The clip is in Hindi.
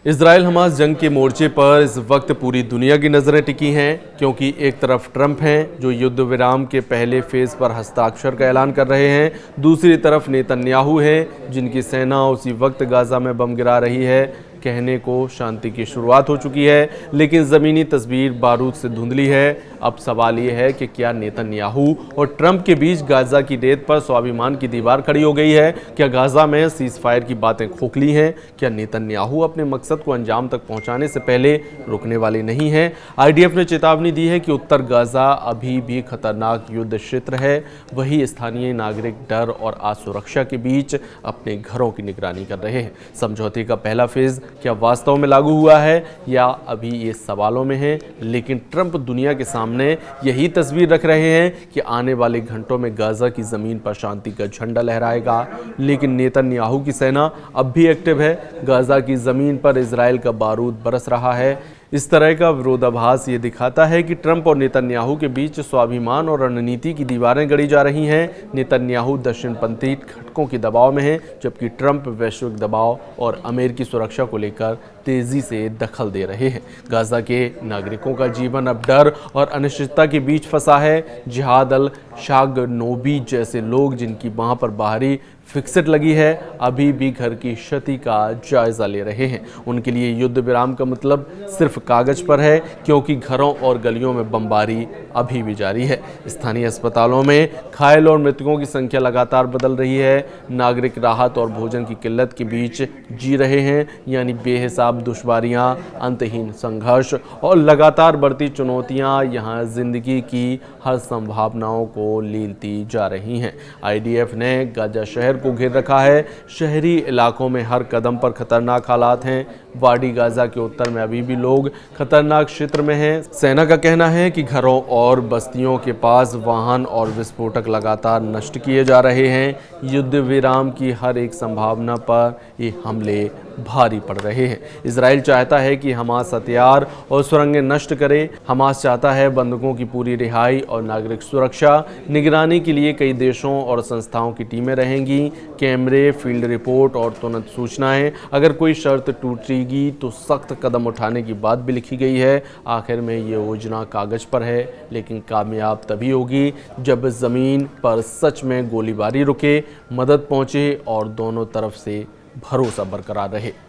इजराइल हमास जंग के मोर्चे पर इस वक्त पूरी दुनिया की नज़रें टिकी हैं, क्योंकि एक तरफ ट्रंप हैं जो युद्ध विराम के पहले फेज पर हस्ताक्षर का ऐलान कर रहे हैं, दूसरी तरफ नेतन्याहू हैं जिनकी सेना उसी वक्त गाजा में बम गिरा रही है। कहने को शांति की शुरुआत हो चुकी है, लेकिन ज़मीनी तस्वीर बारूद से धुंधली है। अब सवाल ये है कि क्या नेतन्याहू और ट्रंप के बीच गाजा की रेत पर स्वाभिमान की दीवार खड़ी हो गई है? क्या गाजा में सीज फायर की बातें खोखली हैं? क्या नेतन्याहू अपने मकसद को अंजाम तक पहुंचाने से पहले रुकने वाले नहीं हैं? आईडीएफ ने चेतावनी दी है कि उत्तर गाजा अभी भी खतरनाक युद्ध क्षेत्र है। वही स्थानीय नागरिक डर और असुरक्षा के बीच अपने घरों की निगरानी कर रहे हैं। समझौते का पहला फेज क्या वास्तव में लागू हुआ है या अभी ये सवालों में है? लेकिन ट्रंप दुनिया के सामने यही तस्वीर रख रहे हैं कि आने वाले घंटों में गाजा की जमीन पर शांति का झंडा लहराएगा। लेकिन नेतन्याहू की सेना अब भी एक्टिव है। गाजा की जमीन पर इजराइल का बारूद बरस रहा है। इस तरह का विरोधाभास ये दिखाता है कि ट्रंप और नेतन्याहू के बीच स्वाभिमान और रणनीति की दीवारें गढ़ी जा रही हैं। नेतन्याहू दक्षिणपंथी घटकों के दबाव में है, जबकि ट्रंप वैश्विक दबाव और अमेरिकी सुरक्षा को लेकर तेजी से दखल दे रहे हैं। गाजा के नागरिकों का जीवन अब डर और अनिश्चितता के बीच फंसा है। जिहाद अल शागनोबी जैसे लोग, जिनकी वहां पर बाहरी फिक्सेट लगी है, अभी भी घर की क्षति का जायजा ले रहे हैं। उनके लिए युद्ध विराम का मतलब सिर्फ कागज पर है, क्योंकि घरों और गलियों में बमबारी अभी भी जारी है। स्थानीय अस्पतालों में घायल और मृतकों की संख्या लगातार बदल रही है। नागरिक राहत और भोजन की किल्लत के बीच जी रहे हैं, यानी बेहिसाब दुश्वारियां, अंतहीन संघर्ष और लगातार बढ़ती चुनौतियां यहां जिंदगी की हर संभावनाओं को लीलती जा रही हैं। आईडीएफ ने गाजा शहर को घेर रखा है। शहरी इलाकों में हर कदम पर खतरनाक हालात हैं। वाडी गाजा के उत्तर में अभी भी लोग खतरनाक क्षेत्र में हैं। सेना का कहना है कि घरों और बस्तियों के पास वाहन और विस्फोटक लगातार नष्ट किए जा रहे हैं। युद्ध विराम की हर एक संभावना पर ये हमले भारी पड़ रहे हैं। इजराइल चाहता है कि हमास हथियार और सुरंगें नष्ट करे। हमास चाहता है बंधकों की पूरी रिहाई और नागरिक सुरक्षा। निगरानी के लिए कई देशों और संस्थाओं की टीमें रहेंगी। कैमरे, फील्ड रिपोर्ट और तुरंत सूचनाएं। अगर कोई शर्त टूटेगी तो सख्त कदम उठाने की बात भी लिखी गई है। आखिर में ये योजना कागज पर है, लेकिन कामयाब तभी होगी जब जमीन पर सच में गोलीबारी रुके, मदद पहुंचे और दोनों तरफ से भरोसा बरकरार रहे।